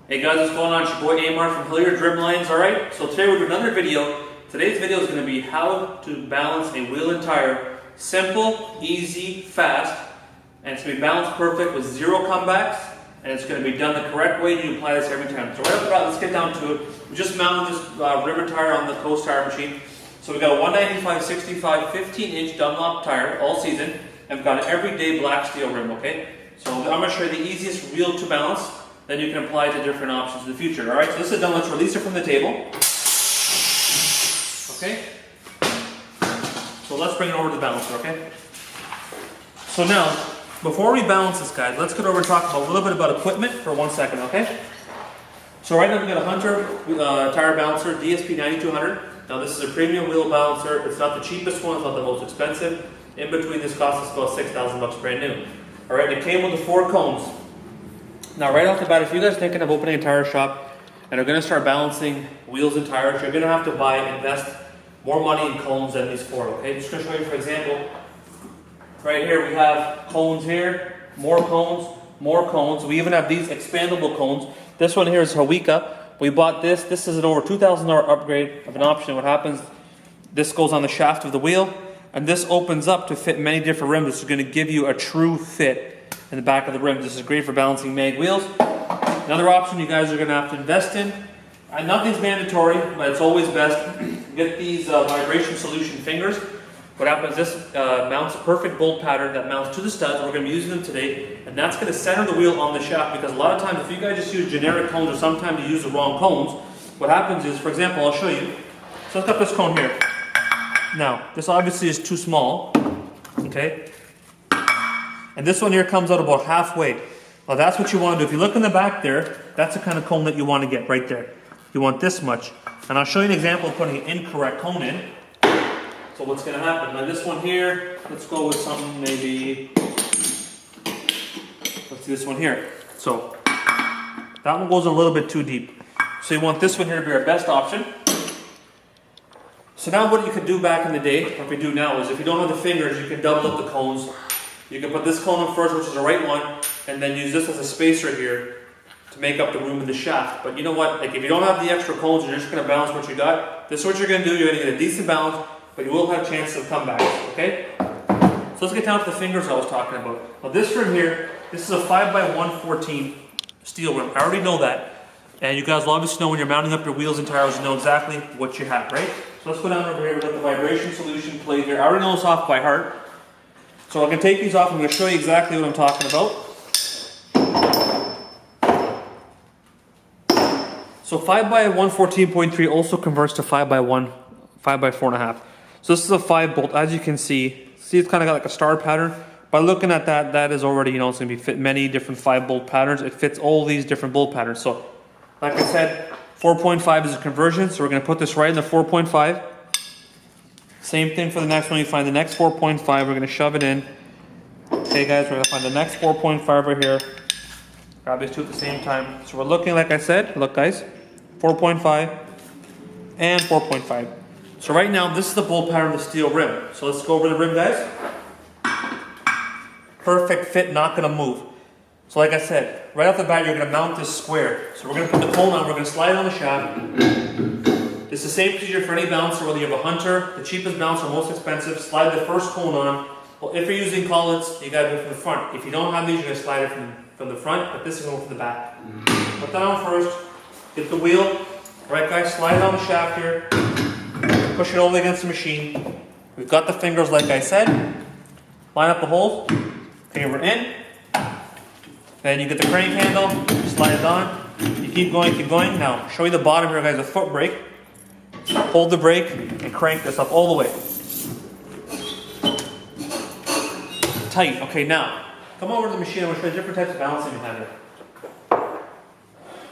Hey guys, what's going on? It's your boy Amar from Hilliard Dribblines, alright? So today we're doing another video. Today's video is going to be how to balance a wheel and tire. Simple, easy, fast, and it's going to be balanced perfect with zero comebacks, and it's going to be done the correct way, and you apply this every time. So right off the bat, let's get down to it. We just mounted this river tire on the Coast Tire machine. So we've got a 195/65 15-inch Dunlop tire, all season, and we've got an everyday black steel rim, okay? So I'm going to show you the easiest wheel to balance. Then you can apply it to different options in the future. Alright, so this is done. Let's release it from the table. Okay? So let's bring it over to the balancer, okay? So now, before we balance this, guys, let's get over and talk about a little bit about equipment for 1 second, okay? So right now we've got a Hunter tire balancer, DSP 9200. Now this is a premium wheel balancer. It's not the cheapest one, it's not the most expensive. In between, this costs us about 6,000 bucks brand new. Alright, it came with the 4 cones. Now right off the bat, if you guys are thinking of opening a tire shop and are going to start balancing wheels and tires, you're going to have to invest more money in cones than these 4, okay? Just going to show you, for example, right here we have cones here, more cones, more cones. We even have these expandable cones. This one here is Hawika. We bought this. This is an over $2,000 upgrade of an option. What happens, this goes on the shaft of the wheel, and this opens up to fit many different rims. This is going to give you a true fit in the back of the rim. This is great for balancing mag wheels. Another option you guys are going to have to invest in, nothing's mandatory, but it's always best, get these vibration solution fingers. What happens, this mounts a perfect bolt pattern that mounts to the studs. We're going to be using them today, and that's going to center the wheel on the shaft, because a lot of times if you guys just use generic cones, or sometimes you use the wrong cones, what happens is, for example, I'll show you. So let's got this cone here. Now, this obviously is too small, okay? And this one here comes out about halfway. Well, that's what you want to do. If you look in the back there, that's the kind of cone that you want to get right there. You want this much. And I'll show you an example of putting an incorrect cone in. So what's going to happen? Now this one here, let's go with something maybe, let's do this one here. So that one goes a little bit too deep. So you want this one here to be our best option. So now what you could do back in the day, or if we do now, is if you don't have the fingers, you can double up the cones. You can put this cone in first, which is the right one, and then use this as a spacer here to make up the room in the shaft. But you know what? Like if you don't have the extra cones and you're just going to balance what you got, this is what you're going to do. You're going to get a decent balance, but you will have chances of comebacks, okay? So let's get down to the fingers I was talking about. Now this rim here, this is a 5x114 steel rim. I already know that. And you guys will obviously know when you're mounting up your wheels and tires, you know exactly what you have, right? So let's go down over here with the vibration solution plate here. I already know this off by heart. So I can take these off. I'm going to show you exactly what I'm talking about. So 5x114.3 also converts to 5x4.5. So this is a 5 bolt. As you can see it's kind of got like a star pattern. By looking at that, that is already, you know, it's going to be fit many different 5 bolt patterns. It fits all these different bolt patterns. So like I said, 4.5 is a conversion. So we're going to put this right in the 4.5. Same thing for the next one. You find the next 4.5. We're going to shove it in. Okay, guys, we're going to find the next 4.5 right here. Grab these two at the same time. So we're looking, like I said, look, guys, 4.5 and 4.5. So right now, this is the bolt pattern of the steel rim. So let's go over the rim, guys. Perfect fit, not going to move. So like I said, right off the bat, you're going to mount this square. So we're going to put the cone on. We're going to slide it on the shaft. It's the same procedure for any balancer, whether you have a Hunter, the cheapest balancer, most expensive. Slide the first cone on. Well, if you're using collets, you got to do it from the front. If you don't have these, you're going to slide it from the front, but this is going from the back. Put that on first. Get the wheel. All right, guys, slide it on the shaft here. Push it over against the machine. We've got the fingers, like I said. Line up the holes. Finger in. Then you get the crank handle. Slide it on. You keep going, keep going. Now, show you the bottom here, guys, a foot brake. Hold the brake and crank this up all the way. Tight. Okay, now, come over to the machine. I'm going to show you different types of balancing you have here.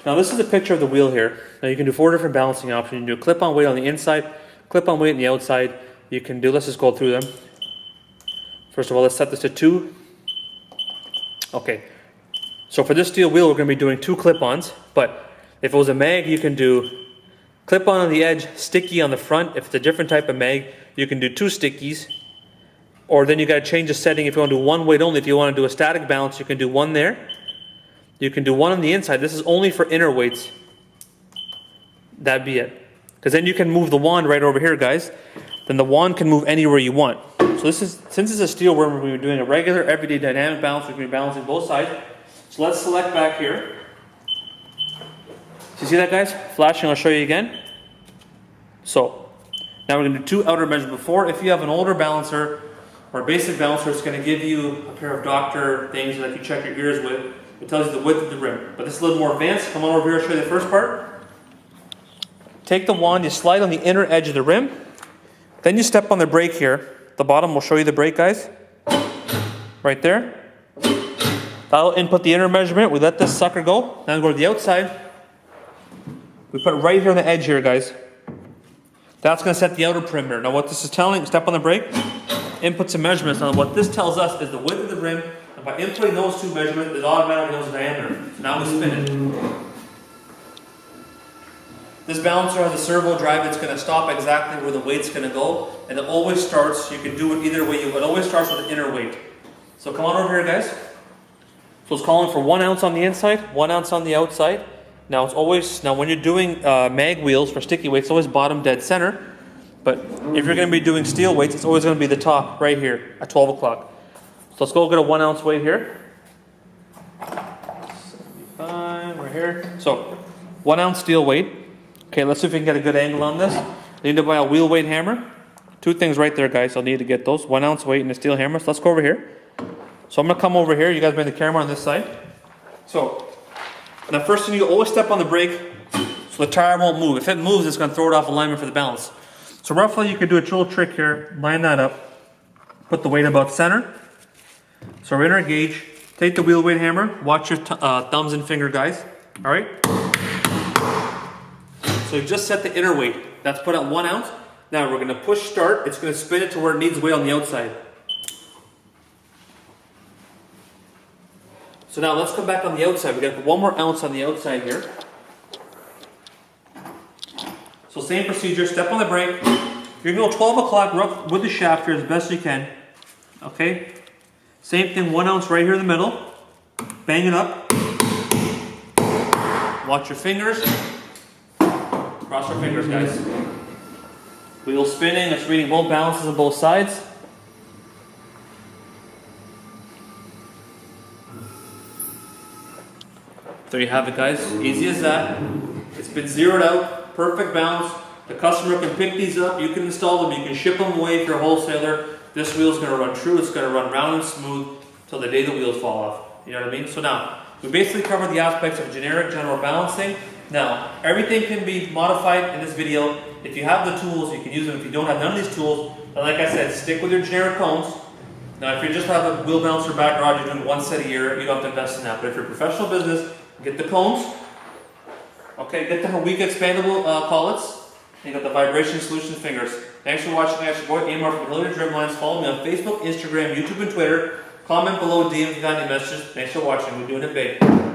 Now, this is a picture of the wheel here. Now, you can do 4 different balancing options. You can do a clip-on weight on the inside, clip-on weight on the outside. You can do, let's just go through them. First of all, let's set this to 2. Okay. So for this steel wheel, we're going to be doing 2 clip-ons. But if it was a mag, you can do clip-on on the edge, sticky on the front. If it's a different type of mag, you can do 2 stickies. Or then you got to change the setting. If you want to do 1 weight only, if you want to do a static balance, you can do 1 there. You can do one on the inside. This is only for inner weights. That'd be it. Because then you can move the wand right over here, guys. Then the wand can move anywhere you want. So this is, since it's a steel worm, we're doing a regular, everyday dynamic balance. We're going to be balancing both sides. So let's select back here. So you see that, guys? Flashing, I'll show you again. So now we're going to do 2 outer measures before. If you have an older balancer or a basic balancer, it's going to give you a pair of doctor things that you check your ears with. It tells you the width of the rim. But this is a little more advanced. Come on over here, I'll show you the first part. Take the wand, you slide on the inner edge of the rim. Then you step on the brake here. The bottom will show you the brake, guys. Right there. That'll input the inner measurement. We let this sucker go. Now we go to the outside. We put it right here on the edge here, guys. That's going to set the outer perimeter. Now what this is telling, step on the brake, input some measurements. Now what this tells us is the width of the rim. And by inputting those 2 measurements, it automatically knows the diameter. So now we spin it. This balancer has a servo drive that's going to stop exactly where the weight's going to go. And it always starts, you can do it either way. It always starts with the inner weight. So come on over here, guys. So it's calling for 1 ounce on the inside, 1 ounce on the outside. Now it's always, now when you're doing mag wheels for sticky weights, it's always bottom dead center. But if you're going to be doing steel weights, it's always going to be the top right here at 12 o'clock. So let's go get a 1 ounce weight here. 75, right here. So 1 ounce steel weight. Okay, let's see if we can get a good angle on this. I need to buy a wheel weight hammer. 2 things right there, guys. I'll need to get those. 1 ounce weight and a steel hammer. So let's go over here. So I'm going to come over here. You guys bring the camera on this side. So the first thing, you always step on the brake so the tire won't move. If it moves, it's going to throw it off alignment for the balance. So roughly you could do a little trick here. Line that up. Put the weight about center. So we're in our gauge. Take the wheel weight hammer. Watch your thumbs and finger, guys. All right. So you just set the inner weight. That's put at 1 ounce. Now we're going to push start. It's going to spin it to where it needs weight on the outside. So now let's come back on the outside. We got 1 more ounce on the outside here. So same procedure. Step on the brake. You're going to go 12 o'clock with the shaft here as best you can. Okay. Same thing. 1 ounce right here in the middle. Bang it up. Watch your fingers. Cross our fingers, guys. Wheel spinning, it's reading both balances on both sides. There you have it, guys. Easy as that. It's been zeroed out, perfect balance. The customer can pick these up, you can install them, you can ship them away if you're a wholesaler. This wheel's going to run true, it's going to run round and smooth till the day the wheels fall off. You know what I mean? So now, we basically covered the aspects of generic general balancing. Now, everything can be modified in this video. If you have the tools, you can use them. If you don't have none of these tools, then like I said, stick with your generic cones. Now, if you just have a wheel balancer back garage, you're doing 1 set a year, you don't have to invest in that. But if you're a professional business, get the cones. Okay, get the Hawika expandable collets. And you got the vibration solution fingers. Thanks for watching. That's your boy Amar from Hillary Drumlines. Follow me on Facebook, Instagram, YouTube, and Twitter. Comment below, DM if you got any messages. Thanks for watching. We're doing it big.